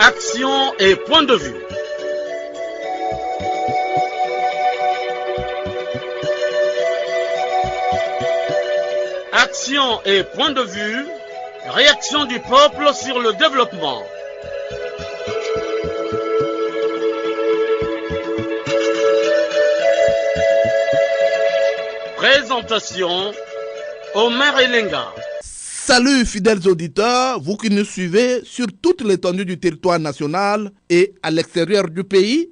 Action et point de vue. Action et point de vue, réaction du peuple sur le développement. Présentation, Omer Elenga. Salut fidèles auditeurs, vous qui nous suivez sur toute l'étendue du territoire national et à l'extérieur du pays.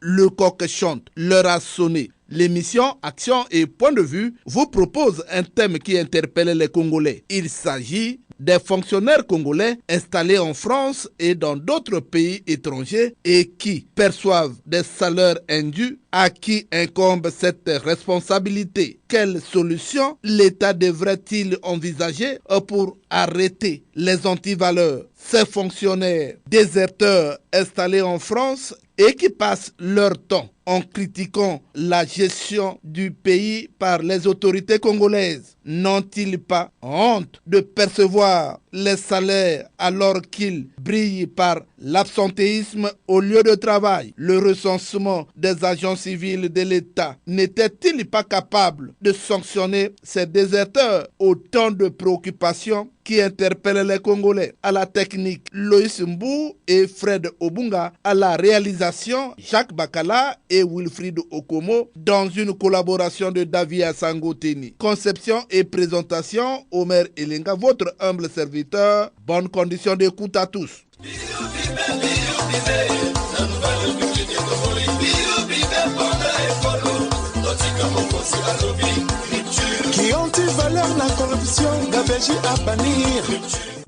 Le coq chante, l'heure a sonné. L'émission Action et Point de vue vous propose un thème qui interpelle les Congolais. Il s'agit des fonctionnaires congolais installés en France et dans d'autres pays étrangers et qui perçoivent des salaires indus. À qui incombe cette responsabilité? Quelles solutions l'État devrait-il envisager pour arrêter les antivaleurs? Ces fonctionnaires déserteurs installés en France et qui passent leur temps en critiquant la gestion du pays par les autorités congolaises. N'ont-ils pas honte de percevoir les salaires alors qu'ils brillent par l'absentéisme au lieu de travail? Le recensement des agents civils de l'État n'était-il pas capable de sanctionner ces déserteurs? Autant de préoccupations qui interpellent les Congolais. À la technique, Loïs Mbou et Fred Obunga. À la réalisation, Jacques Bakala et Wilfried Okomo, dans une collaboration de Davia Sangoteni. Conception et présentation, Omer Elenga, votre humble serviteur. Bonne condition d'écoute à tous. Qui anti-valeur la corruption d'ABJ à bannir.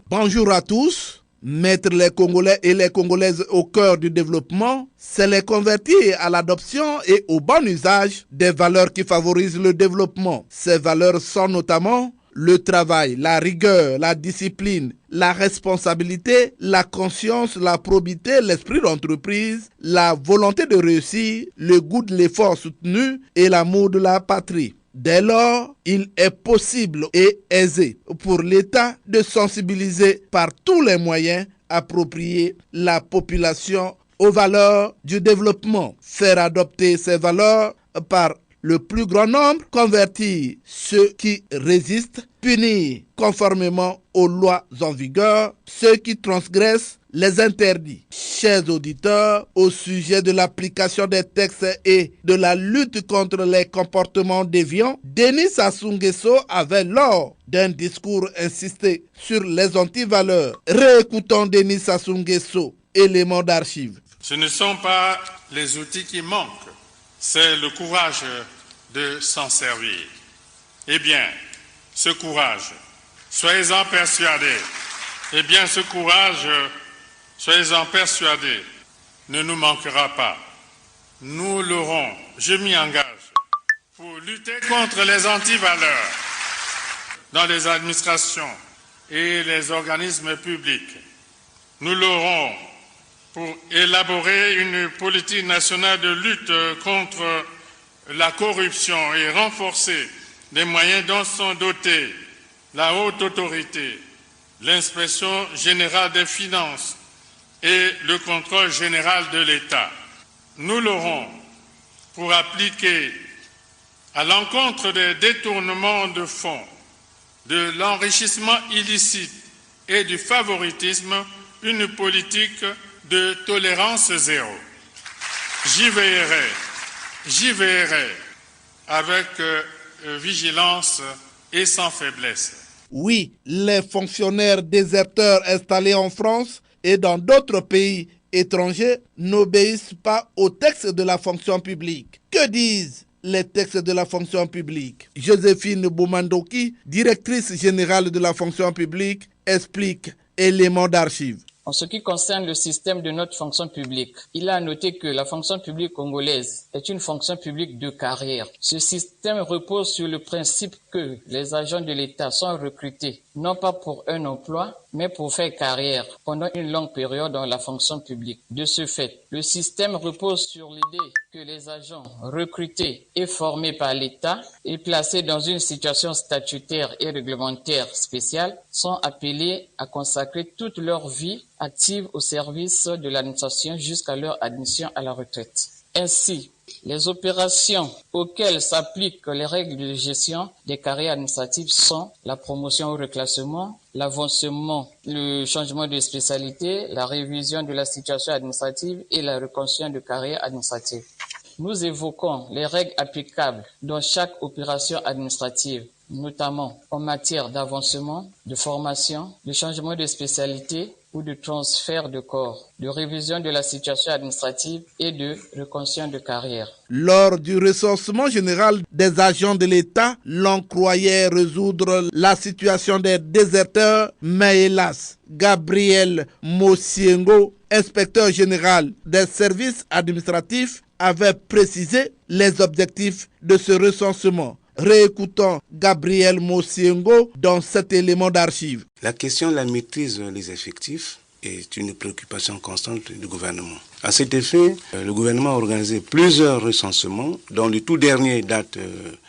Bonjour à tous. Mettre les Congolais et les Congolaises au cœur du développement, c'est les convertir à l'adoption et au bon usage des valeurs qui favorisent le développement. Ces valeurs sont notamment le travail, la rigueur, la discipline, la responsabilité, la conscience, la probité, l'esprit d'entreprise, la volonté de réussir, le goût de l'effort soutenu et l'amour de la patrie. Dès lors, il est possible et aisé pour l'État de sensibiliser par tous les moyens appropriés la population aux valeurs du développement, faire adopter ces valeurs par le plus grand nombre, convertir ceux qui résistent, punir conformément aux lois en vigueur ceux qui transgressent les interdits. Chers auditeurs, au sujet de l'application des textes et de la lutte contre les comportements déviants, Denis Sassou Nguesso avait lors d'un discours insisté sur les antivaleurs. Réécoutons Denis Sassou Nguesso, élément d'archives. Ce ne sont pas les outils qui manquent, c'est le courage de s'en servir. Eh bien, ce courage, soyez-en persuadés, soyez-en persuadés, ne nous manquera pas. Nous l'aurons, je m'y engage, pour lutter contre les antivaleurs dans les administrations et les organismes publics. Nous l'aurons pour élaborer une politique nationale de lutte contre la corruption et renforcer les moyens dont sont dotés la haute autorité, l'inspection générale des finances et le contrôle général de l'État. Nous l'aurons pour appliquer à l'encontre des détournements de fonds, de l'enrichissement illicite et du favoritisme une politique de tolérance zéro. J'y veillerai avec vigilance et sans faiblesse. Oui, les fonctionnaires déserteurs installés en France et dans d'autres pays étrangers n'obéissent pas aux textes de la fonction publique. Que disent les textes de la fonction publique? Joséphine Boumandoki, directrice générale de la fonction publique, explique élément d'archives. En ce qui concerne le système de notre fonction publique, il a noté que la fonction publique congolaise est une fonction publique de carrière. Ce système repose sur le principe que les agents de l'État sont recrutés non pas pour un emploi, mais pour faire carrière pendant une longue période dans la fonction publique. De ce fait, le système repose sur l'idée que les agents recrutés et formés par l'État et placés dans une situation statutaire et réglementaire spéciale sont appelés à consacrer toute leur vie active au service de l'administration jusqu'à leur admission à la retraite. Ainsi, les opérations auxquelles s'appliquent les règles de gestion des carrières administratives sont la promotion ou reclassement, l'avancement, le changement de spécialité, la révision de la situation administrative et la reconstruction de carrière administrative. Nous évoquons les règles applicables dans chaque opération administrative, notamment en matière d'avancement, de formation, de changement de spécialité ou de transfert de corps, de révision de la situation administrative et de reconstruction de carrière. Lors du recensement général des agents de l'État, l'on croyait résoudre la situation des déserteurs, mais hélas, Gabriel Mosiengo, inspecteur général des services administratifs, avait précisé les objectifs de ce recensement. Réécoutons Gabriel Mosiengo dans cet élément d'archive. La question de la maîtrise des effectifs est une préoccupation constante du gouvernement. À cet effet, le gouvernement a organisé plusieurs recensements, dont le tout dernier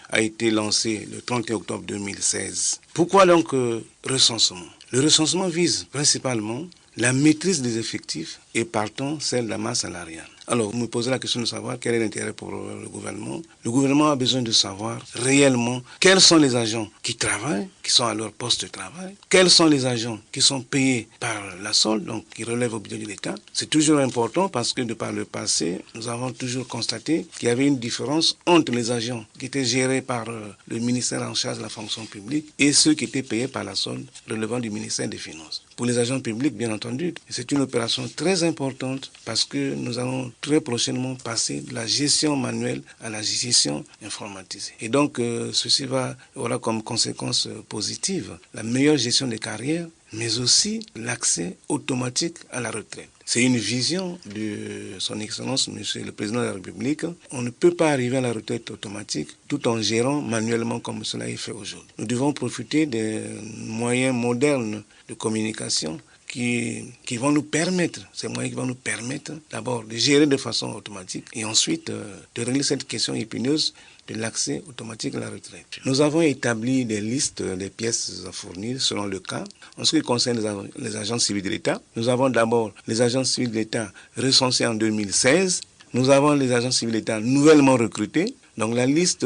a été lancé le 31 octobre 2016. Pourquoi donc recensement? Le recensement vise principalement la maîtrise des effectifs et partant celle de la masse salariale. Alors, vous me posez la question de savoir quel est l'intérêt pour le gouvernement. Le gouvernement a besoin de savoir réellement quels sont les agents qui travaillent, qui sont à leur poste de travail, quels sont les agents qui sont payés par la solde, donc qui relèvent au budget de l'État. C'est toujours important parce que de par le passé, nous avons toujours constaté qu'il y avait une différence entre les agents qui étaient gérés par le ministère en charge de la fonction publique et ceux qui étaient payés par la solde relevant du ministère des Finances. Pour les agents publics, bien entendu, c'est une opération très importante parce que nous allons très prochainement passer de la gestion manuelle à la gestion informatisée. Et donc, ceci aura comme conséquence positive la meilleure gestion des carrières, mais aussi l'accès automatique à la retraite. C'est une vision de son Excellence, Monsieur le Président de la République. On ne peut pas arriver à la retraite automatique tout en gérant manuellement comme cela est fait aujourd'hui. Nous devons profiter des moyens modernes de communication qui vont nous permettre, ces moyens qui vont nous permettre d'abord de gérer de façon automatique et ensuite de régler cette question épineuse de l'accès automatique à la retraite. Nous avons établi des listes des pièces à fournir selon le cas. En ce qui concerne les agents civils de l'État, nous avons d'abord les agents civils de l'État recensés en 2016. Nous avons les agents civils de l'État nouvellement recrutés. Donc la liste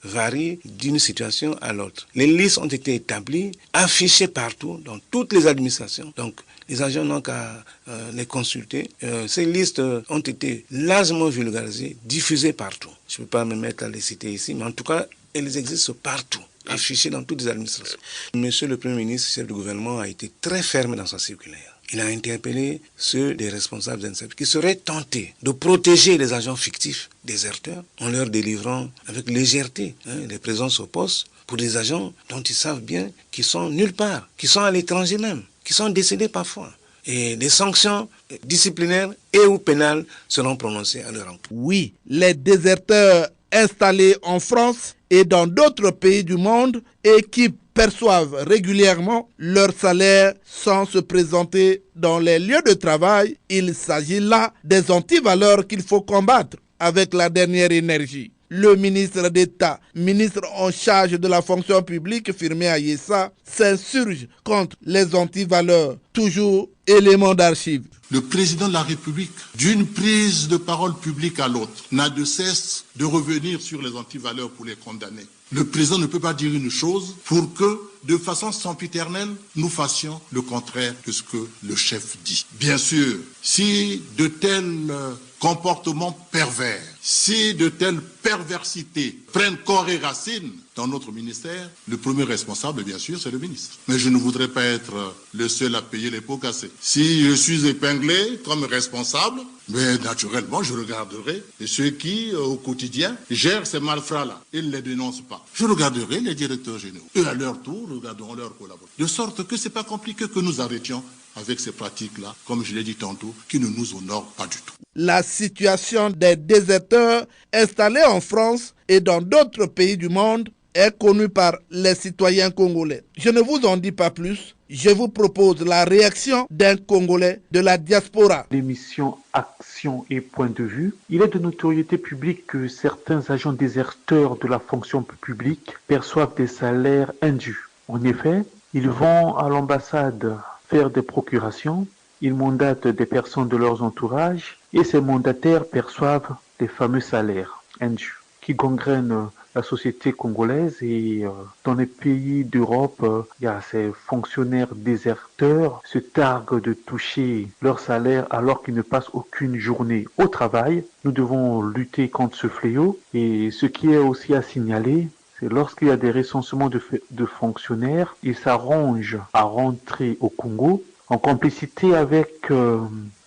varie d'une situation à l'autre. Les listes ont été établies, affichées partout, dans toutes les administrations. Donc les agents n'ont qu'à les consulter. Ces listes ont été largement vulgarisées, diffusées partout. Je ne peux pas me mettre à les citer ici, mais en tout cas, elles existent partout, affichées dans toutes les administrations. Monsieur le Premier ministre, chef du gouvernement, a été très ferme dans sa circulaire. Il a interpellé ceux des responsables d'INSEP qui seraient tentés de protéger les agents fictifs déserteurs en leur délivrant avec légèreté les présences au poste pour des agents dont ils savent bien qu'ils sont nulle part, qui sont à l'étranger même, qui sont décédés parfois. Et des sanctions disciplinaires et ou pénales seront prononcées à leur encontre. Oui, les déserteurs installés en France et dans d'autres pays du monde et qui perçoivent régulièrement leur salaire sans se présenter dans les lieux de travail. Il s'agit là des antivaleurs qu'il faut combattre avec la dernière énergie. Le ministre d'État, ministre en charge de la fonction publique, Firmin Ayessa, s'insurge contre les antivaleurs, toujours élément d'archive. Le président de la République, d'une prise de parole publique à l'autre, n'a de cesse de revenir sur les antivaleurs pour les condamner. Le président ne peut pas dire une chose pour que, de façon sempiternelle, nous fassions le contraire de ce que le chef dit. Bien sûr, si de tels comportements pervers, si de telles perversités prennent corps et racine dans notre ministère, le premier responsable, bien sûr, c'est le ministre. Mais je ne voudrais pas être le seul à payer les pots cassés. Si je suis épinglé comme responsable, mais naturellement, je regarderai ceux qui, au quotidien, gèrent ces malfrats-là. Ils ne les dénoncent pas. Je regarderai les directeurs généraux. Eux, à leur tour, regarderont leurs collaborateurs. De sorte que ce n'est pas compliqué que nous arrêtions avec ces pratiques-là, comme je l'ai dit tantôt, qui ne nous honorent pas du tout. La situation des déserteurs installés en France et dans d'autres pays du monde est connue par les citoyens congolais. Je ne vous en dis pas plus. Je vous propose la réaction d'un Congolais de la diaspora. L'émission Action et Point de vue. Il est de notoriété publique que certains agents déserteurs de la fonction publique perçoivent des salaires indus. En effet, ils vont à l'ambassade faire des procurations, ils mandatent des personnes de leurs entourages et ces mandataires perçoivent les fameux salaires indus qui gangrènent la société congolaise et dans les pays d'Europe, il y a ces fonctionnaires déserteurs se targuent de toucher leur salaire alors qu'ils ne passent aucune journée au travail. Nous devons lutter contre ce fléau et ce qui est aussi à signaler, c'est lorsqu'il y a des recensements de fonctionnaires, ils s'arrangent à rentrer au Congo en complicité avec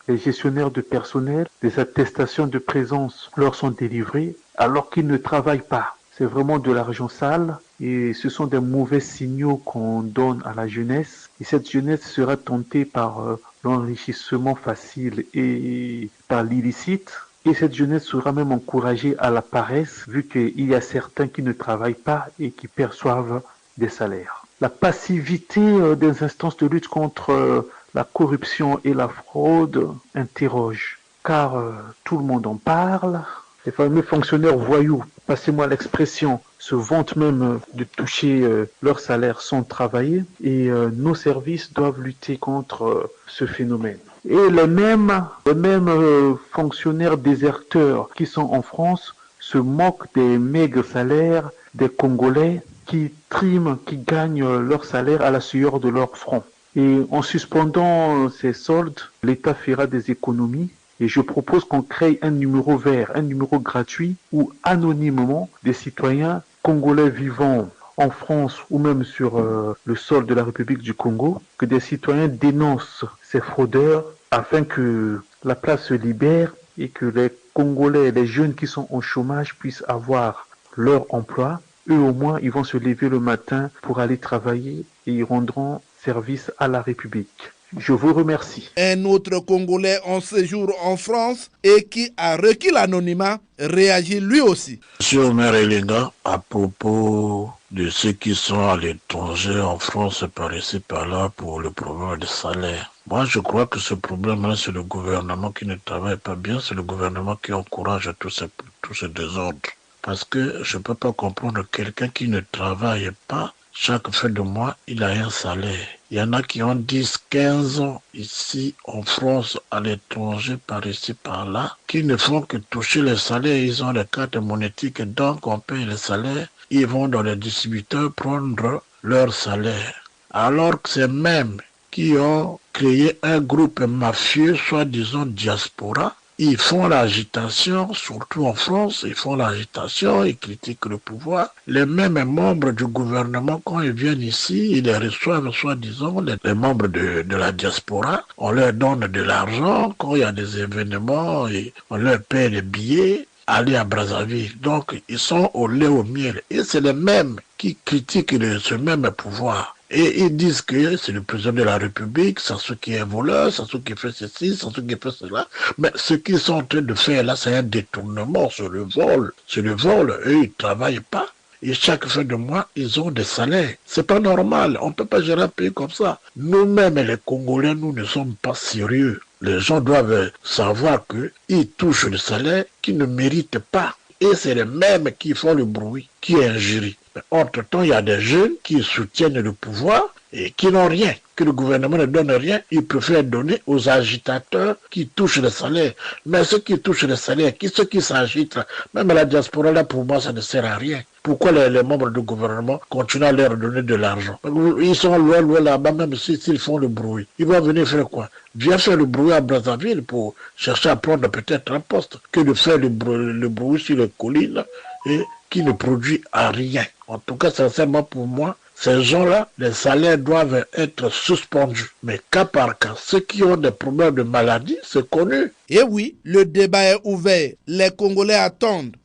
les gestionnaires de personnel. Des attestations de présence leur sont délivrées alors qu'ils ne travaillent pas. C'est vraiment de l'argent sale et ce sont des mauvais signaux qu'on donne à la jeunesse. Et cette jeunesse sera tentée par l'enrichissement facile et par l'illicite. Et cette jeunesse sera même encouragée à la paresse vu qu'il y a certains qui ne travaillent pas et qui perçoivent des salaires. La passivité des instances de lutte contre la corruption et la fraude interroge car tout le monde en parle. Les fameux fonctionnaires voyous, passez-moi l'expression, se vantent même de toucher leur salaire sans travailler et nos services doivent lutter contre ce phénomène. Et les mêmes fonctionnaires déserteurs qui sont en France se moquent des maigres salaires des Congolais qui triment, qui gagnent leur salaire à la sueur de leur front. Et en suspendant ces soldes, l'État fera des économies. Et je propose qu'on crée un numéro vert, un numéro gratuit où anonymement des citoyens congolais vivant en France ou même sur le sol de la République du Congo, que des citoyens dénoncent ces fraudeurs afin que la place se libère et que les Congolais, les jeunes qui sont au chômage puissent avoir leur emploi. Eux au moins, ils vont se lever le matin pour aller travailler et ils rendront service à la République. Je vous remercie. Un autre Congolais en séjour en France et qui a requis l'anonymat réagit lui aussi. Monsieur Omer Elinga, à propos de ceux qui sont à l'étranger en France par ici par là pour le problème de salaire. Moi, je crois que ce problème-là, c'est le gouvernement qui ne travaille pas bien, c'est le gouvernement qui encourage tous ces désordres. Parce que je ne peux pas comprendre quelqu'un qui ne travaille pas. Chaque fin de mois, il a un salaire. Il y en a qui ont 10, 15 ans ici en France, à l'étranger, par ici, par là, qui ne font que toucher les salaires. Ils ont les cartes monétiques, donc on paye les salaires. Ils vont dans les distributeurs prendre leur salaire. Alors que c'est même qui ont créé un groupe mafieux, soi-disant diaspora. Ils font l'agitation, surtout en France, ils font l'agitation, ils critiquent le pouvoir. Les mêmes membres du gouvernement, quand ils viennent ici, ils les reçoivent, soi-disant, les membres de la diaspora. On leur donne de l'argent, quand il y a des événements, on leur paie les billets, aller à Brazzaville. Donc, ils sont au lait au miel. Et c'est les mêmes qui critiquent ce même pouvoir. Et ils disent que c'est le président de la République, c'est ceux qui est voleur, c'est ceux qui fait ceci, c'est ceux qui fait cela. Mais ce qu'ils sont en train de faire là, c'est un détournement, c'est le vol. C'est le vol, eux, ils ne travaillent pas. Et chaque fin de mois, ils ont des salaires. C'est pas normal, on ne peut pas gérer un pays comme ça. Nous-mêmes, les Congolais, nous ne sommes pas sérieux. Les gens doivent savoir qu'ils touchent le salaire qu'ils ne méritent pas. Et c'est les mêmes qui font le bruit, qui injurient. Entre-temps, il y a des jeunes qui soutiennent le pouvoir et qui n'ont rien, que le gouvernement ne donne rien, ils préfèrent donner aux agitateurs qui touchent le salaire. Mais ceux qui touchent le salaire, ceux qui s'agitent, même la diaspora, là, pour moi, ça ne sert à rien. Pourquoi les membres du gouvernement continuent à leur donner de l'argent? Ils sont loin là-bas, même s'ils font le bruit. Ils vont venir faire quoi? Viens faire le bruit à Brazzaville pour chercher à prendre peut-être un poste, que de faire le bruit sur les collines et qui ne produit à rien. En tout cas, sincèrement, pour moi, ces gens-là, les salaires doivent être suspendus. Mais cas par cas, ceux qui ont des problèmes de maladie, c'est connu. Et oui, le débat est ouvert. Les Congolais attendent.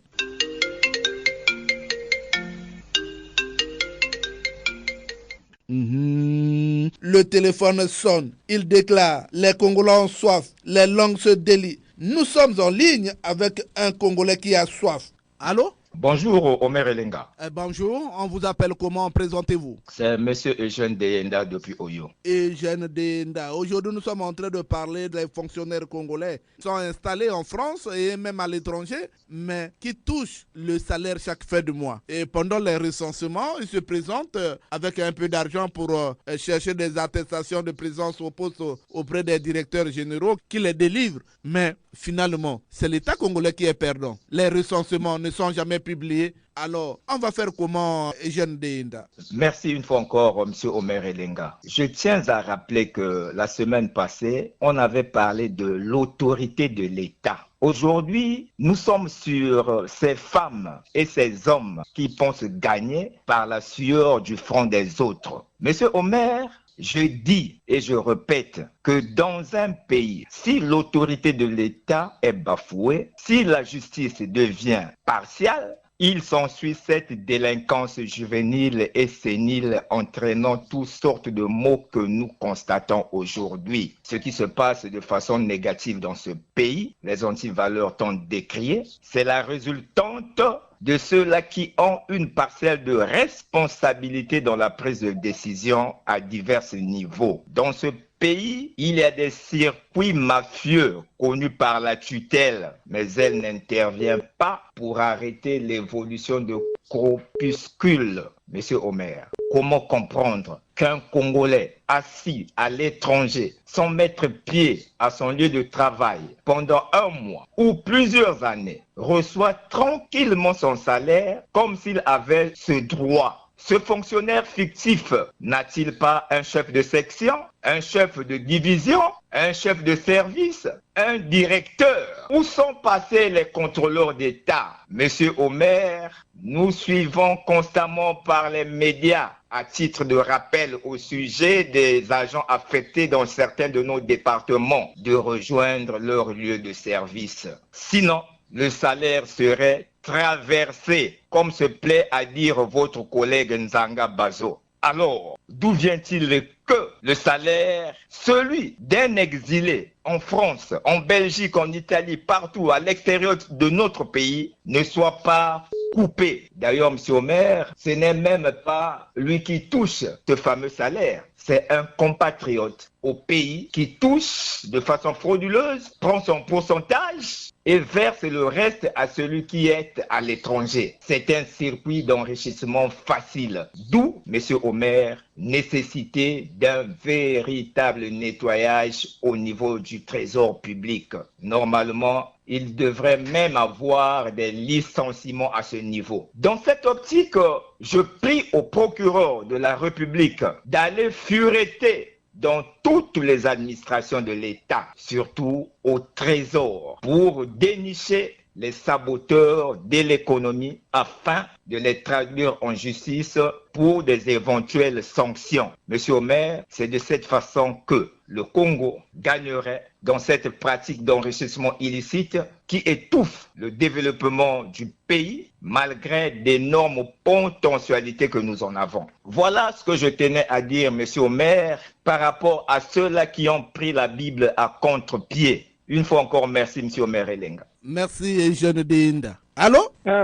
Le téléphone sonne. Il déclare, les Congolais ont soif. Les langues se délient. Nous sommes en ligne avec un Congolais qui a soif. Allô? Bonjour Omer Elenga. Bonjour, on vous appelle comment? Présentez-vous. C'est M. Eugène Deyenda depuis Oyo. Eugène Deyenda. Aujourd'hui, nous sommes en train de parler des fonctionnaires congolais qui sont installés en France et même à l'étranger, mais qui touchent le salaire chaque fin de mois. Et pendant les recensements, ils se présentent avec un peu d'argent pour chercher des attestations de présence au poste auprès des directeurs généraux qui les délivrent. Mais finalement, c'est l'État congolais qui est perdant. Les recensements ne sont jamais publiés. Alors, on va faire comment, Eugène Deyenda? Merci une fois encore, M. Omer Elenga. Je tiens à rappeler que la semaine passée, on avait parlé de l'autorité de l'État. Aujourd'hui, nous sommes sur ces femmes et ces hommes qui pensent gagner par la sueur du front des autres. Monsieur Omer, je dis et je répète que dans un pays, si l'autorité de l'État est bafouée, si la justice devient partiale, il s'ensuit cette délinquance juvénile et sénile entraînant toutes sortes de maux que nous constatons aujourd'hui. Ce qui se passe de façon négative dans ce pays, les antivaleurs t'ont décrié, c'est la résultante de ceux-là qui ont une parcelle de responsabilité dans la prise de décision à divers niveaux. Dans ce pays, il y a des circuits mafieux connus par la tutelle, mais elle n'intervient pas pour arrêter l'évolution de corpuscules. Monsieur Omer, comment comprendre qu'un Congolais assis à l'étranger, sans mettre pied à son lieu de travail pendant un mois ou plusieurs années, reçoit tranquillement son salaire comme s'il avait ce droit? Ce fonctionnaire fictif n'a-t-il pas un chef de section, un chef de division, un chef de service, un directeur? Où sont passés les contrôleurs d'État? Monsieur Omer, nous suivons constamment par les médias à titre de rappel au sujet des agents affectés dans certains de nos départements de rejoindre leur lieu de service. Sinon, le salaire serait traversé, comme se plaît à dire votre collègue Nzanga Bazo. Alors, d'où vient-il que le salaire, celui d'un exilé en France, en Belgique, en Italie, partout à l'extérieur de notre pays, ne soit pas coupé? D'ailleurs, M. Omer, ce n'est même pas lui qui touche ce fameux salaire. C'est un compatriote au pays qui touche de façon frauduleuse, prend son pourcentage et verse le reste à celui qui est à l'étranger. C'est un circuit d'enrichissement facile. D'où, M. Omer, nécessité d'un véritable nettoyage au niveau du trésor public. Normalement, il devrait même avoir des licenciements à ce niveau. Dans cette optique, je prie au procureur de la République d'aller fureter dans toutes les administrations de l'État, surtout au Trésor, pour dénicher les saboteurs de l'économie afin de les traduire en justice pour des éventuelles sanctions. Monsieur Omer, c'est de cette façon que le Congo gagnerait dans cette pratique d'enrichissement illicite qui étouffe le développement du pays malgré d'énormes potentialités que nous en avons. Voilà ce que je tenais à dire, Monsieur Omer, par rapport à ceux-là qui ont pris la Bible à contre-pied. Une fois encore, merci, M. Omer Elenga. Merci, Eugène Deyenda. Allô?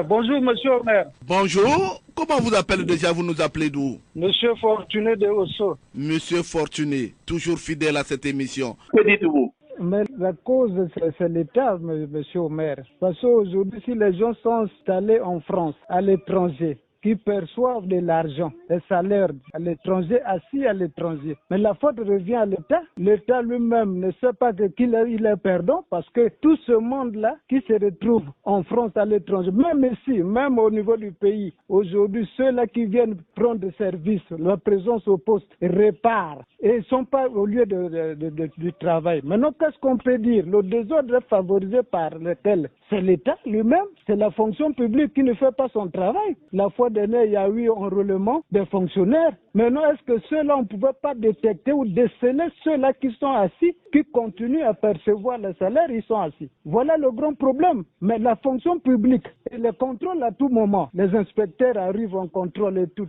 Bonjour, monsieur Omer. Bonjour. Comment vous appelez déjà? Vous nous appelez d'où? Monsieur Fortuné de Osso. Monsieur Fortuné, toujours fidèle à cette émission. Que dites-vous? Mais la cause, c'est l'État, monsieur Omer. Parce qu'aujourd'hui, si les gens sont installés en France, à l'étranger, qui perçoivent de l'argent, des salaires à l'étranger, assis à l'étranger. Mais la faute revient à l'État. L'État lui-même ne sait pas qu'il est perdant parce que tout ce monde-là qui se retrouve en France à l'étranger, même ici, même au niveau du pays, aujourd'hui, ceux-là qui viennent prendre service, leur présence au poste, réparent et ne sont pas au lieu du travail. Maintenant, qu'est-ce qu'on peut dire? Le désordre est favorisé par lequel? C'est l'État lui-même, c'est la fonction publique qui ne fait pas son travail. La fois donné, il y a eu enrôlement des fonctionnaires. Maintenant, est-ce que ceux-là, on ne pouvait pas détecter ou déceler ceux-là qui sont assis, qui continuent à percevoir le salaire, ils sont assis. Voilà le grand problème. Mais la fonction publique, et le contrôle à tout moment, les inspecteurs arrivent en contrôle et tout.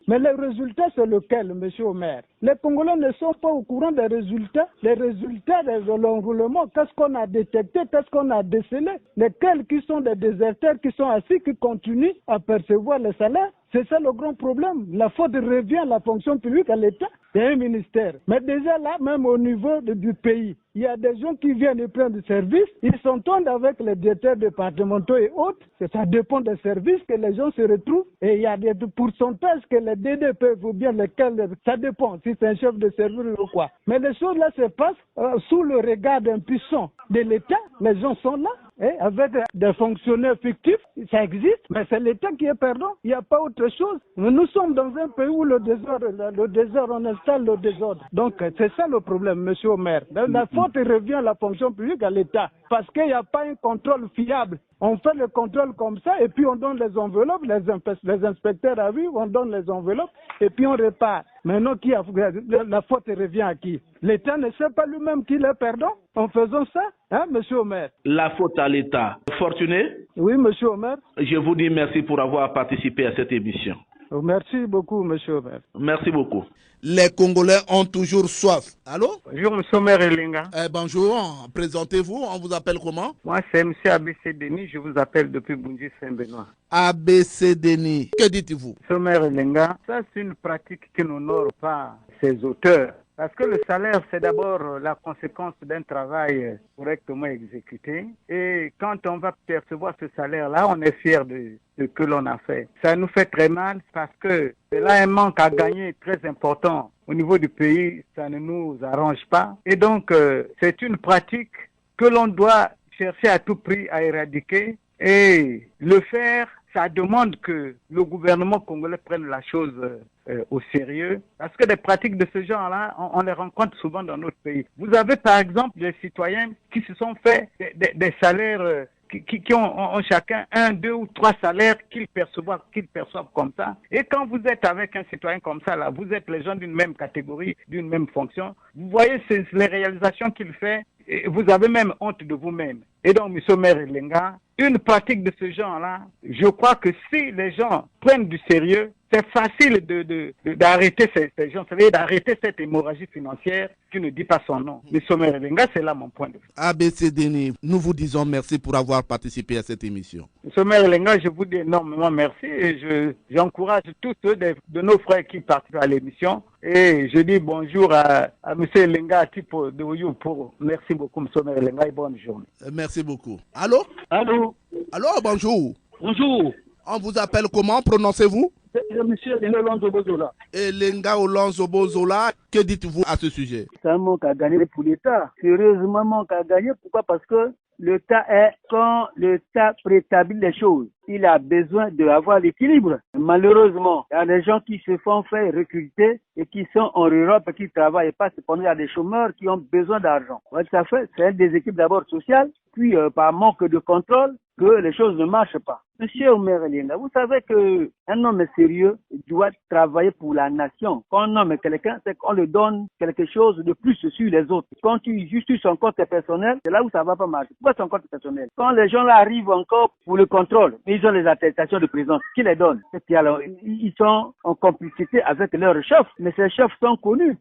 Mais le résultat, c'est lequel, monsieur le maire? Les Congolais ne sont pas au courant des résultats. Les résultats de l'enrôlement, qu'est-ce qu'on a détecté, qu'est-ce qu'on a décelé? Lesquels qui sont des déserteurs, qui sont assis, qui continuent à percevoir le salaire? C'est ça le grand problème. La faute revient à la fonction publique, à l'État. C'est un ministère. Mais déjà là, même au niveau du pays, il y a des gens qui viennent prendre du service, ils s'entendent avec les directeurs départementaux et autres. Ça dépend des services que les gens se retrouvent. Et il y a des pourcentages que les DD peuvent ou bien lesquels, ça dépend si c'est un chef de service ou quoi. Mais les choses là se passent sous le regard impuissant de l'État. Les gens sont là. Et avec des fonctionnaires fictifs, ça existe, mais c'est l'État qui est perdant. Il n'y a pas autre chose. Nous sommes dans un pays où le désordre, on installe le désordre. Donc, c'est ça le problème, monsieur le maire. La faute revient à la fonction publique, à l'État, parce qu'il n'y a pas un contrôle fiable. On fait le contrôle comme ça, et puis on donne les enveloppes, les inspecteurs arrivent, on donne les enveloppes, et puis on repart. Maintenant, la faute revient à qui? L'État ne sait pas lui-même qu'il est perdant en faisant ça, hein, monsieur le maire? La faute à l'État. Fortuné? Oui, monsieur le maire. Je vous dis merci pour avoir participé à cette émission. Merci beaucoup, monsieur le maire. Merci beaucoup. Les Congolais ont toujours soif. Allô? Bonjour, monsieur le maire Elenga. Bonjour, présentez-vous, on vous appelle comment? Moi, c'est monsieur ABC Denis, je vous appelle depuis Bunji Saint-Benoît. ABC Denis, que dites-vous? Monsieur le maire Elenga, ça c'est une pratique qui n'honore pas ses auteurs. Parce que le salaire, c'est d'abord la conséquence d'un travail correctement exécuté. Et quand on va percevoir ce salaire-là, on est fier de ce que l'on a fait. Ça nous fait très mal parce que c'est là un manque à gagner très important au niveau du pays. Ça ne nous arrange pas. Et donc, c'est une pratique que l'on doit chercher à tout prix à éradiquer. Et le faire, ça demande que le gouvernement congolais prenne la chose au sérieux. Parce que des pratiques de ce genre-là, on les rencontre souvent dans notre pays. Vous avez par exemple des citoyens qui se sont fait des salaires, qui ont chacun 1, 2 ou 3 salaires qu'ils perçoivent comme ça. Et quand vous êtes avec un citoyen comme ça, là, vous êtes les gens d'une même catégorie, d'une même fonction. Vous voyez les réalisations qu'il fait, et vous avez même honte de vous-même. Et donc, monsieur le maire Elenga, une pratique de ce genre-là, je crois que si les gens prennent du sérieux, c'est facile d'arrêter ces gens, c'est-à-dire d'arrêter cette hémorragie financière qui ne dit pas son nom. Monsieur le maire Elenga, c'est là mon point de vue. ABC Denis, nous vous disons merci pour avoir participé à cette émission. Monsieur le maire Elenga, je vous dis énormément merci et j'encourage tous ceux de nos frères qui participent à l'émission. Et je dis bonjour à M. Elenga Tipo de Oyo pour. Merci beaucoup, M. Elenga, et bonne journée. Merci beaucoup. Allô? Allô? Allô, bonjour. Bonjour. On vous appelle comment? Prononcez-vous? C'est M. Elenga Olonzo Bozola. Elenga Olonzo Bozola, que dites-vous à ce sujet? C'est un manque à gagner pour l'État. Sérieusement, manque à gagner. Pourquoi? Parce que l'État est, quand l'État préétablit les choses, il a besoin d'avoir l'équilibre. Malheureusement, il y a des gens qui se font faire recruter et qui sont en Europe et qui ne travaillent pas. Cependant, il y a des chômeurs qui ont besoin d'argent. Ouais, ça fait, c'est un déséquilibre d'abord social, puis par manque de contrôle, que les choses ne marchent pas. Monsieur Omer Elenga, vous savez qu'un homme sérieux doit travailler pour la nation. Quand on nomme quelqu'un, c'est qu'on lui donne quelque chose de plus sur les autres. Quand tu justifies son compte personnel, c'est là où ça va pas marcher. Pourquoi son compte personnel? Quand les gens là arrivent encore pour le contrôle, ils ont les attestations de présence. Qui les donne? Alors, ils sont en complicité avec leurs chefs, mais ces chefs sont connus.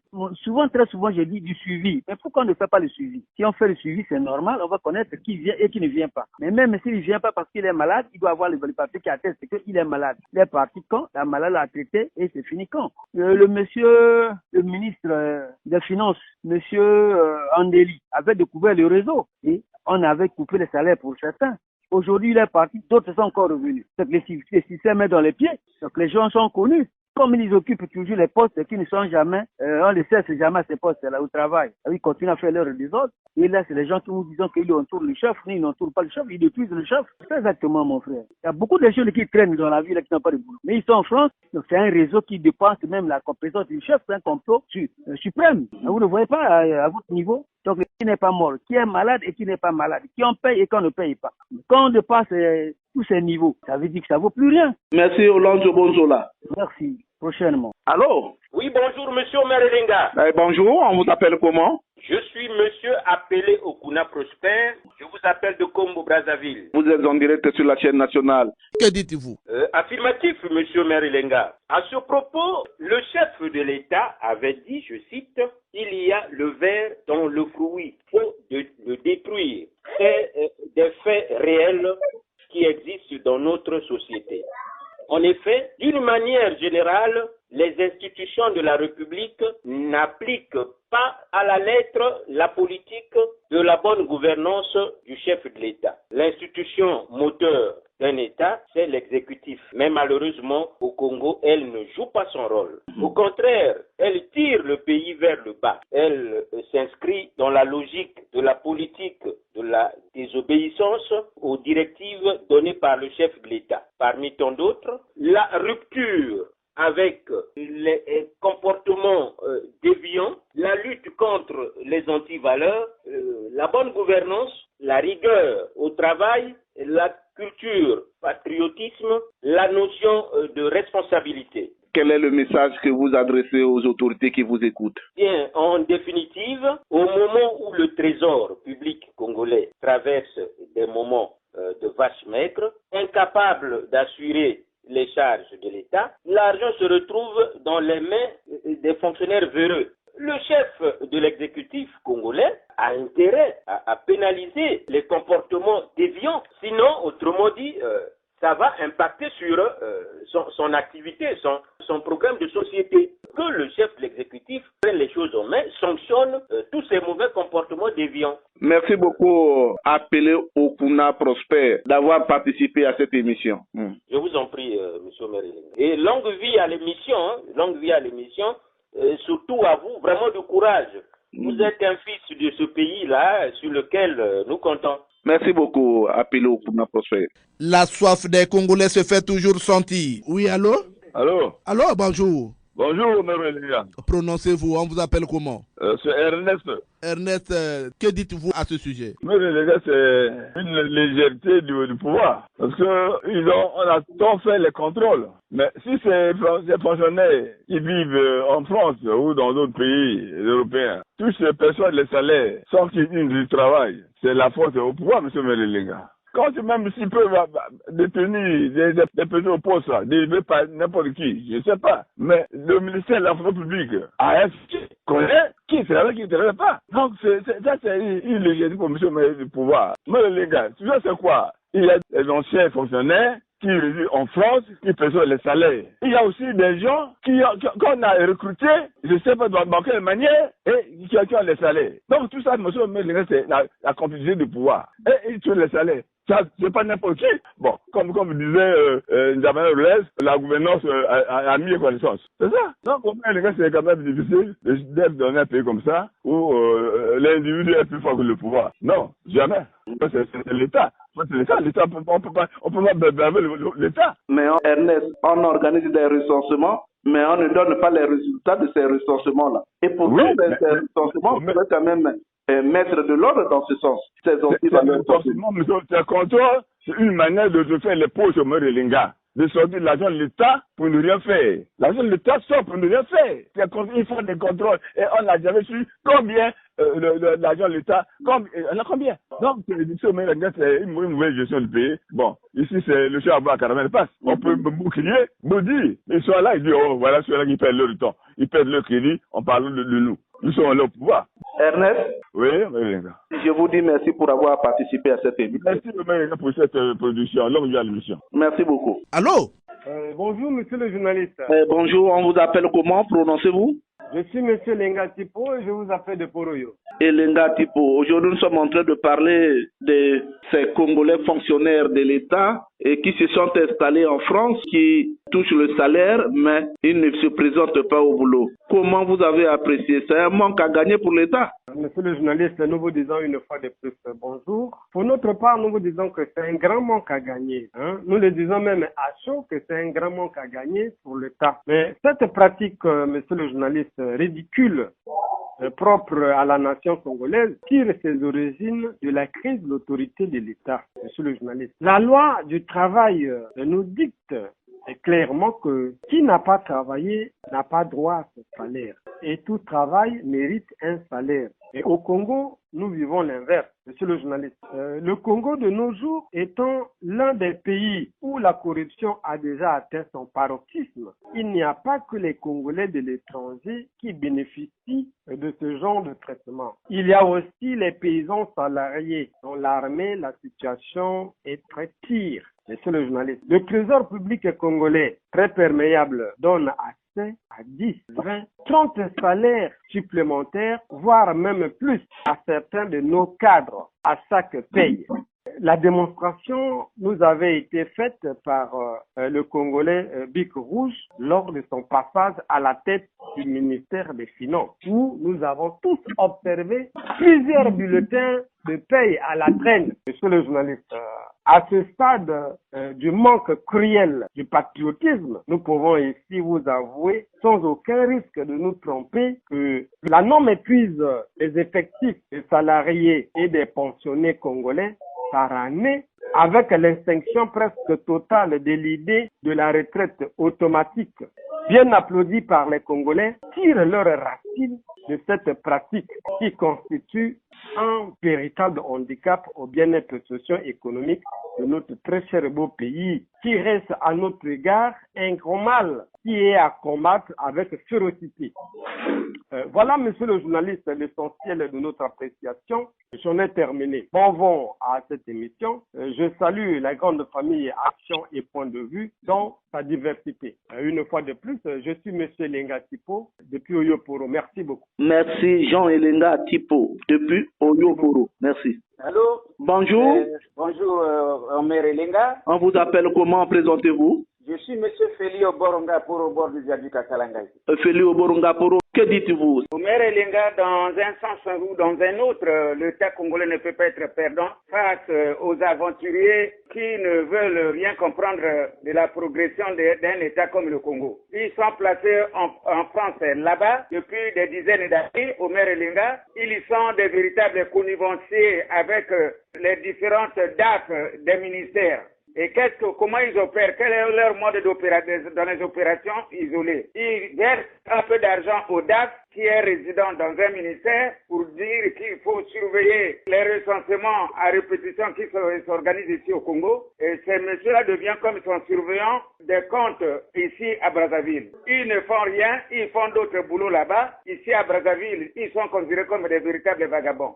Très souvent, je dis du suivi. Mais pourquoi on ne fait pas le suivi? Si on fait le suivi, c'est normal, on va connaître qui vient et qui ne vient pas. Mais même s'il ne vient pas parce qu'il est malade, il doit avoir les papiers qui attestent qu'il est malade. Il est parti quand? La maladie l'a traité et c'est fini quand? Le ministre des Finances, monsieur Andeli, avait découvert le réseau et on avait coupé les salaires pour certains. Aujourd'hui, il est parti, d'autres sont encore revenus. Donc, le système est dans les pieds. Donc, les gens sont connus. Comme ils occupent toujours les postes qui ne sont jamais, on ne cesse jamais à ces postes-là au travail. Ils continuent à faire leur désordre. Et là, c'est les gens qui nous disent qu'ils entourent le chef, mais ils n'entourent pas le chef, ils détruisent le chef. C'est exactement, mon frère. Il y a beaucoup de jeunes qui traînent dans la ville qui n'ont pas de boulot. Mais ils sont en France, donc c'est un réseau qui dépasse même la compétence du chef, c'est un complot suprême. Vous ne voyez pas à votre niveau. Donc, qui n'est pas mort, qui est malade et qui n'est pas malade, qui en paye et qui ne paye pas. Quand on dépasse tous ces niveaux, ça veut dire que ça vaut plus rien. Merci Olonzo Bonzola. Merci. Prochainement. Allô? Oui, bonjour, monsieur Omer Elenga. Bonjour, on vous appelle comment? Je suis monsieur appelé Okuna Prosper. Je vous appelle de Congo-Brazzaville. Vous êtes en direct sur la chaîne nationale. Que dites-vous? Affirmatif, monsieur Omer Elenga. À ce propos, le chef de l'État avait dit, je cite, « Il y a le ver dans le fruit, faut le détruire. » C'est des faits réels qui existent dans notre société. En effet, d'une manière générale, les institutions de la République n'appliquent pas à la lettre la politique de la bonne gouvernance du chef de l'État. L'institution moteur d'un État, c'est l'exécutif. Mais malheureusement, au Congo, elle ne joue pas son rôle. Au contraire, elle tire le pays vers le bas. Elle s'inscrit dans la logique de la politique de la désobéissance aux directives données par le chef de l'État. Parmi tant d'autres, la rupture avec les comportements déviants, la lutte contre les antivaleurs, la bonne gouvernance, la rigueur au travail, la culture, patriotisme, la notion de responsabilité. Quel est le message que vous adressez aux autorités qui vous écoutent? Bien, en définitive, au moment où le trésor public congolais traverse des moments de vache maigre, incapable d'assurer les charges de l'État, l'argent se retrouve dans les mains des fonctionnaires véreux. Le chef de l'exécutif congolais a intérêt à pénaliser les comportements déviants. Sinon, autrement dit, ça va impacter sur son activité, son programme de société. Que le chef de l'exécutif prenne les choses en main, sanctionne tous ces mauvais comportements déviants. Merci beaucoup, appelé Okuna Prosper, d'avoir participé à cette émission. Je vous en prie, monsieur Omereling. Et longue vie à l'émission, longue vie à l'émission. Surtout à vous, vraiment du courage. Vous êtes un fils de ce pays-là sur lequel nous comptons. Merci beaucoup, appelé Okuna Prosper. La soif des Congolais se fait toujours sentir. Oui, allô? Allô? Allô, bonjour. Bonjour, Merelia. Prononcez-vous, on vous appelle comment? C'est Ernest. Ernest, que dites-vous à ce sujet? Merelia, c'est une légèreté du pouvoir. Parce que on a tant fait les contrôles. Mais si ces fonctionnaires qui vivent en France ou dans d'autres pays européens, tous ces personnes, les salaires, sans qu'ils aient du travail, c'est la faute au pouvoir, M. Merelia. Quand même s'ils peuvent détenir des personnes au poste, là, délivrés par n'importe qui, je ne sais pas. Mais le ministère de la fonction publique a connaît qui ne travaille, qui ne travaille pas. Donc ça c'est une légèreté pour monsieur le pouvoir. Mais les gars, tu sais c'est quoi? Il y a des anciens fonctionnaires qui résident en France, qui perçoivent les salaires. Il y a aussi des gens qu'on a recrutés, je ne sais pas dans quelle manière, et qui ont les salaires. Donc tout ça, monsieur le gars, c'est la complicité du pouvoir. Et ils tuent les salaires. Ça, c'est pas n'importe qui. Bon, comme disait Nzamana, la gouvernance a mis connaissance. C'est ça. Donc, les gars, c'est quand même difficile d'être dans un pays comme ça, où l'individu est plus fort que le pouvoir. Non, jamais. C'est l'État. C'est l'État. L'État, on peut pas braver l'État. Mais Ernest, on organise des recensements, mais on ne donne pas les résultats de ces recensements-là. Et pourtant, ces recensements, on peut quand même mettre de l'ordre dans ce sens. C'est une manière de faire les poches au maire de Linga, de sortir l'argent de l'État pour ne rien faire. L'argent de l'État sort pour ne rien faire. Il faut des contrôles. Et on n'a jamais su combien l'argent de l'État, on a combien. Donc, c'est une mauvaise gestion du pays. Bon, ici, c'est le chat à bois à caramel passe. On peut bouclier, dire. Ils sont là, ils disent, oh, voilà ceux-là qui perdent leur temps. Ils perdent leur crédit en parlant de nous. Nous sommes là au pouvoir. Ernest? Oui, je vous dis merci pour avoir participé à cette émission. Merci pour cette production. Longue vie à l'émission. Merci beaucoup. Allô? Bonjour, monsieur le journaliste. Bonjour, on vous appelle comment? Prononcez-vous? Je suis monsieur Lenga Tipo et je vous appelle de Poroyo. Et Lenga Tipo, aujourd'hui nous sommes en train de parler de ces Congolais fonctionnaires de l'État et qui se sont installés en France, qui touchent le salaire, mais ils ne se présentent pas au boulot. Comment vous avez apprécié? C'est un manque à gagner pour l'État? Monsieur le journaliste, nous vous disons une fois de plus bonjour. Pour notre part, nous vous disons que c'est un grand manque à gagner. Nous le disons même à chaud que c'est un grand manque à gagner pour l'État. Mais cette pratique, monsieur le journaliste, ridicule, propre à la nation congolaise tire ses origines de la crise de l'autorité de l'État, monsieur le journaliste. La loi du travail nous dicte clairement que qui n'a pas travaillé n'a pas droit à ce salaire. Et tout travail mérite un salaire. Et au Congo, nous vivons l'inverse, monsieur le journaliste. Le Congo de nos jours étant l'un des pays où la corruption a déjà atteint son paroxysme, il n'y a pas que les Congolais de l'étranger qui bénéficient de ce genre de traitement. Il y a aussi les paysans salariés. Dans l'armée, la situation est très pire. Monsieur le journaliste, le trésor public congolais, très perméable, donne accès à 10, 20, 30 salaires supplémentaires, voire même plus à certains de nos cadres à chaque paye. La démonstration nous avait été faite par le Congolais Bic Rouge lors de son passage à la tête du ministère des Finances, où nous avons tous observé plusieurs bulletins de paye à la traîne. Monsieur le journaliste, à ce stade du manque cruel du patriotisme, nous pouvons ici vous avouer, sans aucun risque de nous tromper, que la non-maîtrise des effectifs des salariés et des pensionnés congolais par année, avec l'extinction presque totale de l'idée de la retraite automatique, bien applaudie par les Congolais, tirent leurs racines de cette pratique qui constitue un véritable handicap au bien-être socio-économique de notre très cher et beau pays, qui reste à notre égard un grand mal qui est à combattre avec férocité. Voilà, monsieur le journaliste, l'essentiel de notre appréciation. J'en ai terminé. Bon vent à cette émission. Je salue la grande famille Action et Point de Vue dans sa diversité. Une fois de plus, je suis monsieur Elenga Tipo depuis Oyoporo. Merci beaucoup. Merci Jean Elenga Tipo depuis Oyoporo. Merci. Allô? Bonjour. Bonjour, Omer Elenga. On vous appelle comment? Présentez-vous. Je suis monsieur Feli Oboronga pour au bord du Diaduka Kalangay. Feli Oboronga Poro, que dites-vous? Omer Elenga, dans un sens ou dans un autre, l'État congolais ne peut pas être perdant face aux aventuriers qui ne veulent rien comprendre de la progression d'un État comme le Congo. Ils sont placés en France là-bas depuis des dizaines d'années. Omer Elenga, ils y sont des véritables connivenciers avec les différentes DAF des ministères. Et comment ils opèrent? Quel est leur mode d'opération dans les opérations isolées? Ils versent un peu d'argent au DAF qui est résident dans un ministère pour dire qu'il faut surveiller les recensements à répétition qui s'organisent ici au Congo. Et ces messieurs-là deviennent comme son surveillant des comptes ici à Brazzaville. Ils ne font rien, ils font d'autres boulots là-bas. Ici à Brazzaville, ils sont considérés comme des véritables vagabonds.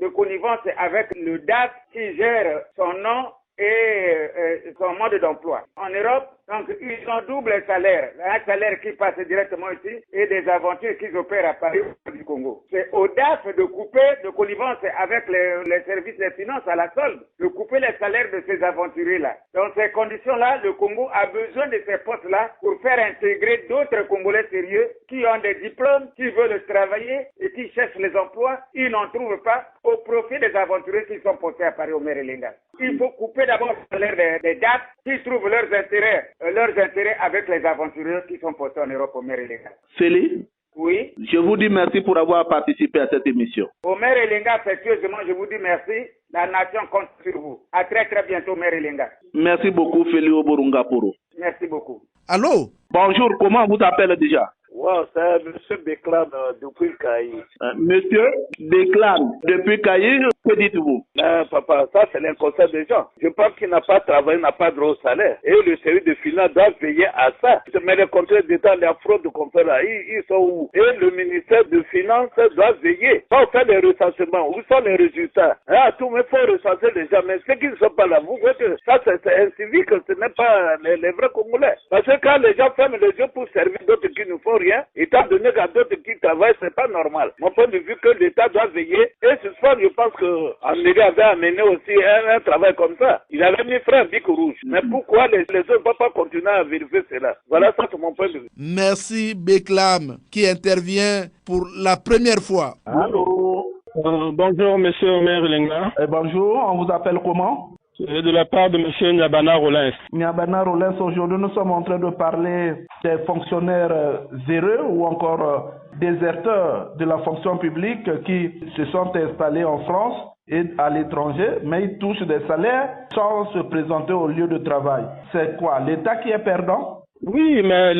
De connivence avec le DAF qui gère son nom et son mode d'emploi. En Europe, donc, ils ont double salaire. Un salaire qui passe directement ici et des aventures qu'ils opèrent à Paris du Congo. C'est au DAF de couper, de connivence avec les services des finances à la solde, de couper les salaires de ces aventuriers-là. Dans ces conditions-là, le Congo a besoin de ces postes-là pour faire intégrer d'autres Congolais sérieux qui ont des diplômes, qui veulent travailler et qui cherchent les emplois. Ils n'en trouvent pas au profit des aventuriers qui sont postés à Paris au Mérélinga. Il faut couper d'abord le salaire des DAF qui trouvent leurs intérêts avec les aventuriers qui sont postés en Europe au Mérélinga. Félix? Oui. Je vous dis merci pour avoir participé à cette émission. Omer Elenga, affectueusement, je vous dis merci. La nation compte sur vous. À très très bientôt, Omer Elenga. Merci beaucoup, Félix Oboronga Poro. Merci beaucoup. Allô? Bonjour, comment on vous appelle déjà? Wow, c'est monsieur Déclame depuis Caï. Monsieur Déclame depuis Caï, que dites-vous? Papa, ça c'est l'inconscient des gens. Je pense qu'il n'a pas travaillé, n'a pas de gros salaire. Et le service de finances doit veiller à ça. Mais les contrôles d'État, les fraudes qu'on fait là, ils sont où? Et le ministère de Finances doit veiller. Quand on fait les recensements, où sont les résultats? Tout le monde faut recenser les gens, mais ceux qui ne sont pas là, vous voyez que ça c'est incivique, ce n'est pas les vrais Congolais. Parce que quand les gens ferment les yeux pour servir d'autres qui ne font rien, étant donné qu'à d'autres qui travaillent, c'est pas normal. Mon point de vue que l'État doit veiller. Et ce soir, je pense qu'Amérique avait amené aussi un travail comme ça. Il avait mis frein Bic Rouge. Mais pourquoi les autres ne vont pas continuer à vérifier cela? Voilà, ça c'est mon point de vue. Merci Béclam qui intervient pour la première fois. Allô? Bonjour, monsieur Omer Elenga. Bonjour, on vous appelle comment? C'est de la part de M. Nyabana Rollins. Nyabana Rollins, aujourd'hui nous sommes en train de parler des fonctionnaires véreux ou encore déserteurs de la fonction publique qui se sont installés en France et à l'étranger, mais ils touchent des salaires sans se présenter au lieu de travail. C'est quoi, l'État qui est perdant? Oui, mais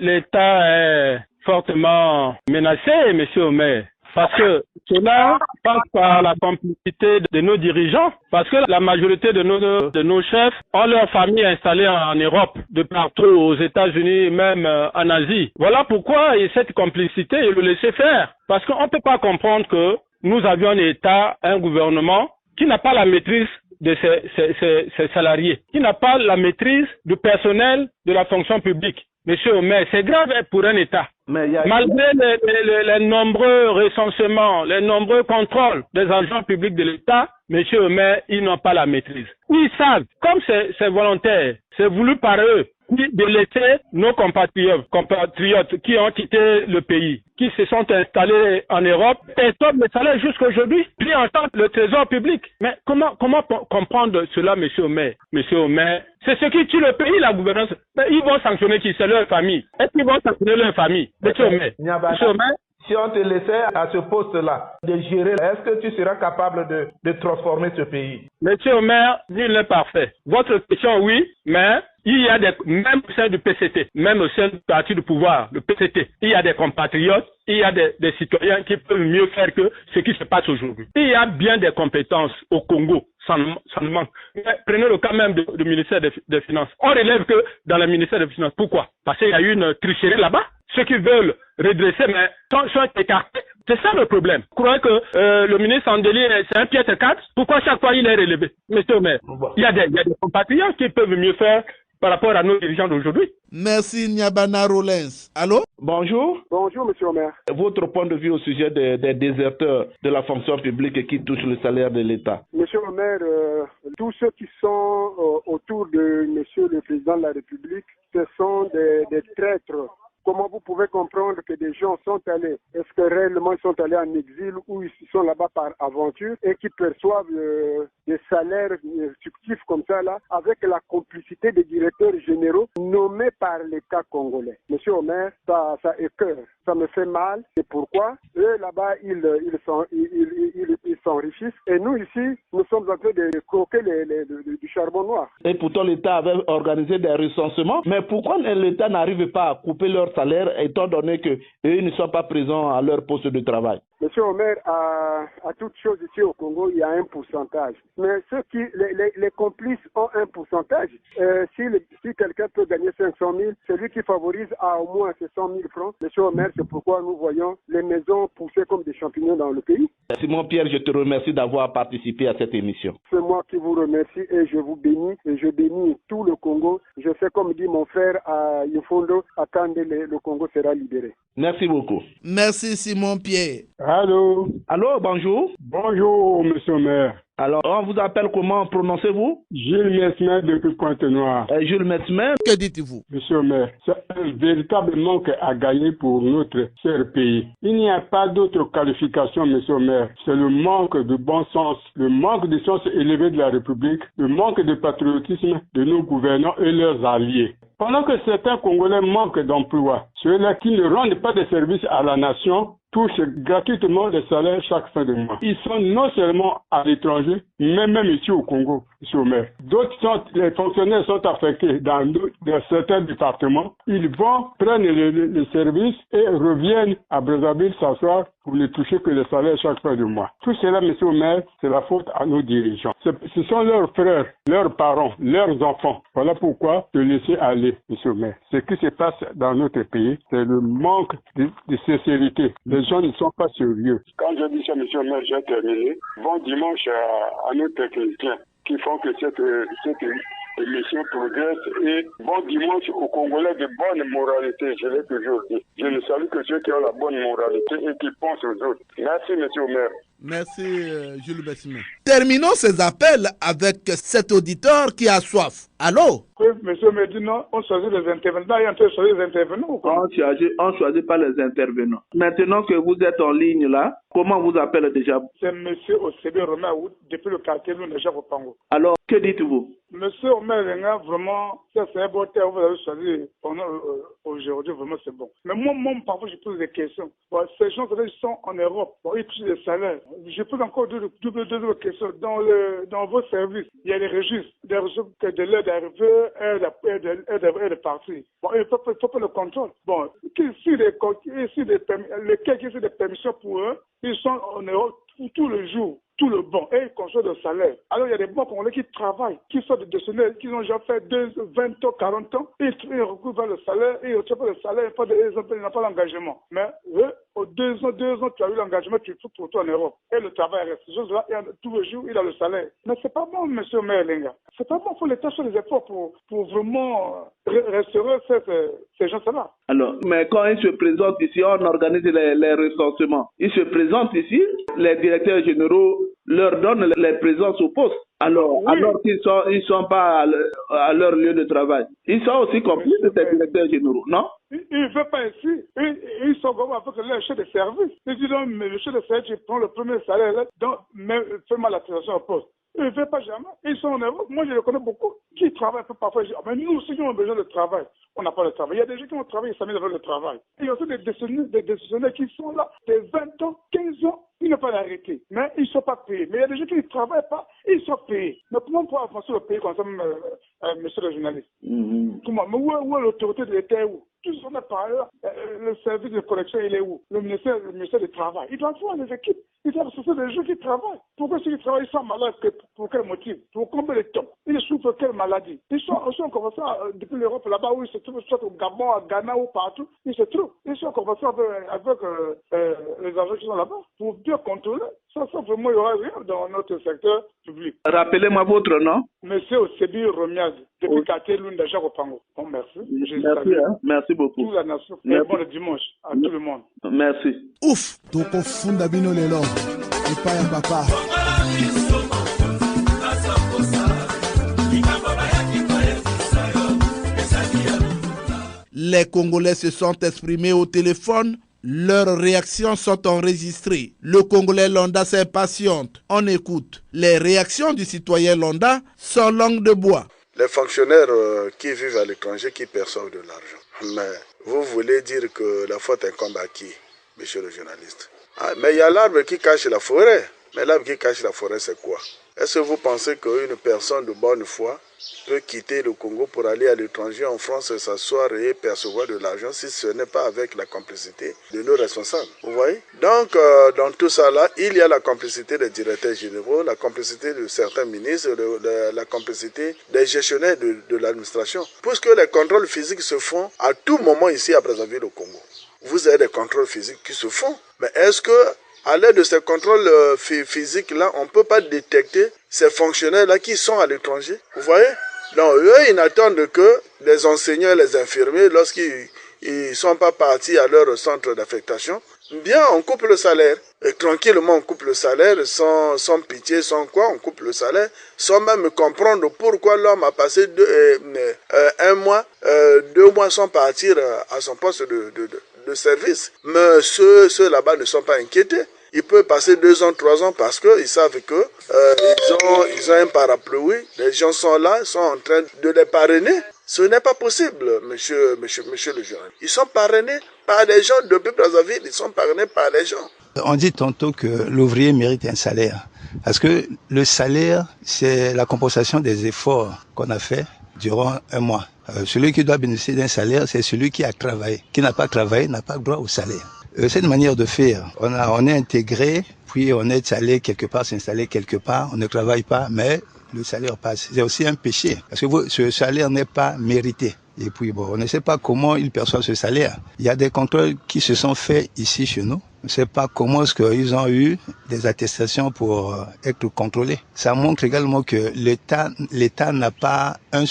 l'État est fortement menacé, M. Omer. Parce que cela passe par la complicité de nos dirigeants, parce que la majorité de nos chefs ont leur famille installée en Europe, de partout, aux États-Unis, même en Asie. Voilà pourquoi cette complicité, il le laisser faire. Parce qu'on ne peut pas comprendre que nous avions un État, un gouvernement qui n'a pas la maîtrise de ses salariés, qui n'a pas la maîtrise du personnel de la fonction publique. Monsieur Omer, c'est grave pour un État. Malgré les nombreux recensements, les nombreux contrôles des agents publics de l'État, Monsieur Omer, ils n'ont pas la maîtrise. Ils savent, comme c'est volontaire, c'est voulu par eux, de laisser nos compatriotes qui ont quitté le pays, qui se sont installés en Europe, perçoivent le salaire jusqu'à aujourd'hui, pris en charge le trésor public. Mais comment comprendre cela, Monsieur Omer? Monsieur Omer, c'est ce qui tue le pays, la gouvernance. Mais ils vont sanctionner qui? C'est leur famille. Est-ce qu'ils vont sanctionner leur famille? Monsieur Omer. Monsieur Omer, si on te laissait à ce poste-là de gérer, est-ce que tu seras capable de transformer ce pays? Monsieur Omer, nul n'est parfait. Votre question, oui, mais il y a même au sein du PCT, même au sein du parti du pouvoir, le PCT, il y a des compatriotes, il y a des citoyens qui peuvent mieux faire que ce qui se passe aujourd'hui. Il y a bien des compétences au Congo, ça ne manque. Mais prenez le cas même du ministère des Finances. On relève que dans le ministère des Finances. Pourquoi? Parce qu'il y a eu une tricherie là-bas. Ceux qui veulent redresser, mais sont écartés. C'est ça le problème. Vous croyez que le ministre Andeli, c'est un piètre 4? Pourquoi chaque fois il est relevé? Monsieur Omer, il y a des compatriotes qui peuvent mieux faire par rapport à nos dirigeants d'aujourd'hui. Merci Nyabana Rollins. Allô? Bonjour. Bonjour, monsieur Omer. Votre point de vue au sujet des déserteurs de la fonction publique qui touchent le salaire de l'État? Monsieur Omer, tous ceux qui sont autour de monsieur le président de la République, ce sont des traîtres. Comment vous pouvez comprendre que des gens sont allés, est-ce que réellement ils sont allés en exil ou ils sont là-bas par aventure et qui perçoivent des salaires fictifs comme ça là, avec la complicité des directeurs généraux nommés par l'État congolais. Monsieur Omer, ça écoeure, ça me fait mal. C'est pourquoi eux là-bas ils s'enrichissent et nous ici nous sommes en train de croquer du charbon noir. Et pourtant l'État avait organisé des recensements, mais pourquoi l'État n'arrive pas à couper leur salaire étant donné que eux ne sont pas présents à leur poste de travail? Monsieur Omer, à toute chose ici au Congo, il y a un pourcentage. Mais les complices ont un pourcentage. Si quelqu'un peut gagner 500 000, celui qui favorise a au moins ces 100 000 francs. Monsieur Omer, c'est pourquoi nous voyons les maisons pousser comme des champignons dans le pays. Simon Pierre, je te remercie d'avoir participé à cette émission. C'est moi qui vous remercie et je vous bénis. Et je bénis tout le Congo. Je sais comme dit mon frère à Yofondo, à quand le Congo sera libéré. Merci beaucoup. Merci Simon Pierre. Allô? Allô, bonjour. Bonjour, monsieur le maire. Alors, on vous appelle comment, prononcez-vous? Jules Mesmer depuis Pointe-Noire. Jules Mesmer, que dites-vous? Monsieur le maire, c'est un véritable manque à gagner pour notre cher pays. Il n'y a pas d'autre qualification, monsieur le maire. C'est le manque de bon sens, le manque de sens élevé de la République, le manque de patriotisme de nos gouvernants et leurs alliés. Pendant que certains Congolais manquent d'emploi, ceux-là qui ne rendent pas de service à la nation touchent gratuitement des salaires chaque fin de mois. Ils sont non seulement à l'étranger, mais même ici au Congo, ici au maire. Les fonctionnaires sont affectés dans certains départements. Ils vont prendre les services et reviennent à Brazzaville s'asseoir pour ne toucher que les salaires chaque fin de mois. Tout cela, monsieur le maire, c'est la faute à nos dirigeants. Ce sont leurs frères, leurs parents, leurs enfants. Voilà pourquoi de laisser aller, monsieur le maire. Ce qui se passe dans notre pays, c'est le manque de sincérité. Les gens ne sont pas sérieux. Quand je dis ça, monsieur le maire, j'ai terminé. Bon dimanche à nos techniciens qui font que cette émission progresse et bon dimanche aux Congolais de bonne moralité, je l'ai toujours dit. Je ne salue que ceux qui ont la bonne moralité et qui pensent aux autres. Merci, monsieur le maire. Merci, Jules Bessimé. Terminons ces appels avec cet auditeur qui a soif. Allô? Oui, monsieur me dit non, on choisit les intervenants, il y a un peu choisir les intervenants ou quoi? On choisit pas les intervenants. Maintenant que vous êtes en ligne là, comment vous appelez déjà? C'est monsieur Osebe Romain Aoud, depuis le quartier de Neja Kopango. Alors, que dites-vous? Monsieur Omer Lenga, vraiment, ça c'est un bon terme, vous avez choisi aujourd'hui, vraiment c'est bon. Mais moi, parfois, je pose des questions. Bon, ces gens, ils sont en Europe, bon, ils touchent des salaires. Je pose encore deux questions. Dans vos services, il y a des registres, des registres de l'aide d'arrivée et de partir. Bon, il faut pas le contrôle. Bon, ici, des permissions pour eux, ils sont en Europe tout le jour. Tout le bon, et ils consomment le salaire. Alors il y a des bons Congolais qui travaillent, qui sont des décennales, qui ont déjà fait 20 ans, 40 ans, et ils recourent vers le salaire, et ils reçoivent le salaire, ils n'ont pas l'engagement. Mais eux, aux 2 ans, tu as eu l'engagement, tu fais pour toi en Europe. Et le travail reste. Là, tout le jour, il a le salaire. Mais c'est pas bon, monsieur Omer Lenga. C'est pas bon, il faut l'État faire des efforts pour vraiment restaurer ces gens-là. Alors, mais quand ils se présentent ici, on organise les recensements. Ils se présentent ici, les directeurs généraux leur donnent les présences au poste. Alors qu'ils sont pas à leur lieu de travail. Ils sont aussi complices de ces directeurs généraux, non? Ils ne veulent pas ici. Ils sont comme avec leur chef de service. Ils disent non, mais le chef de service, tu prends le premier salaire, là, donc fais-moi l'attestation au poste. Ils ne veulent pas jamais. Ils sont en Europe. Moi, je les connais beaucoup qui travaillent parfois. Mais nous aussi, nous avons besoin de travail. On n'a pas le travail. Il y a des gens qui ont travaillé, ils s'amusent avec le travail. Et il y a aussi des décisionnaires qui sont là, des 20 ans, 15 ans, ils n'ont pas l'arrêté. Mais ils ne sont pas payés. Mais il y a des gens qui ne travaillent pas, ils sont payés. Mais comment on peut avancer le pays comme ça, monsieur le journaliste? Comment? Mais où est l'autorité de l'État? Tout ce qu'on a parlé là, le service de correction, il est où? Le ministère du Travail. Il doit avoir des équipes. Il doit avoir des gens qui travaillent. Pourquoi ceux qui travaillent sont malades? Pour quel motif? Pour combien de temps? Ils souffrent de quelle maladie? Ils sont comme ça depuis l'Europe, là-bas où ils se trouvent, soit au Gabon, à Ghana ou partout. Ils se trouvent. Ils sont comme ça avec les agents qui sont là-bas. Pour bien contrôler. Ça, vraiment, il n'y aura rien dans notre secteur public. Rappelez-moi votre nom. Monsieur Osebi Romiaz, depuis quartier Lunda Jakopango. Bon, merci. Merci beaucoup. Toute la nation. Et bon le dimanche à tout le monde. Merci. Ouf. Toko funda bino lelo. Epa ya papa. Les Congolais se sont exprimés au téléphone. Leurs réactions sont enregistrées. Le Congolais Londa s'impatiente. On écoute. Les réactions du citoyen Londa sont langue de bois. Les fonctionnaires qui vivent à l'étranger, qui perçoivent de l'argent. Mais vous voulez dire que la faute incombe à qui, monsieur le journaliste? Mais il y a l'arbre qui cache la forêt. Mais l'arbre qui cache la forêt, c'est quoi? Est-ce que vous pensez qu'une personne de bonne foi peut quitter le Congo pour aller à l'étranger en France, s'asseoir et percevoir de l'argent si ce n'est pas avec la complicité de nos responsables? Vous voyez? Donc, dans tout ça là, il y a la complicité des directeurs généraux, la complicité de certains ministres, la complicité des gestionnaires de l'administration. Puisque les contrôles physiques se font à tout moment ici à Brazzaville au Congo. Vous avez des contrôles physiques qui se font. Mais est-ce que à l'aide de ces contrôles physiques-là, on ne peut pas détecter ces fonctionnaires-là qui sont à l'étranger? Vous voyez? Donc, eux, ils n'attendent que les enseignants et les infirmiers, lorsqu'ils ne sont pas partis à leur centre d'affectation, bien, on coupe le salaire. Et tranquillement, on coupe le salaire, sans pitié, sans quoi, on coupe le salaire, sans même comprendre pourquoi l'homme a passé 1 mois, 2 mois sans partir à son poste de service. Mais ceux là-bas ne sont pas inquiétés. Ils peuvent passer 2 ans, 3 ans parce qu'ils savent que ils ont un parapluie. Les gens sont là, sont en train de les parrainer. Ce n'est pas possible, monsieur le journaliste. Ils sont parrainés par des gens depuis Brazzaville. Ils sont parrainés par les gens. On dit tantôt que l'ouvrier mérite un salaire. Parce que le salaire, c'est la compensation des efforts qu'on a fait durant 1 mois. Celui qui doit bénéficier d'un salaire, c'est celui qui a travaillé. Qui n'a pas travaillé n'a pas droit au salaire. C'est une manière de faire. On est intégré, puis on est allé quelque part, s'installer quelque part, on ne travaille pas, mais le salaire passe. C'est aussi un péché, parce que ce salaire n'est pas mérité. Et puis bon, on ne sait pas comment ils perçoivent ce salaire. Il y a des contrôles qui se sont faits ici chez nous. On ne sait pas comment est-ce qu'ils ont eu des attestations pour être contrôlés. Ça montre également que l'État n'a pas un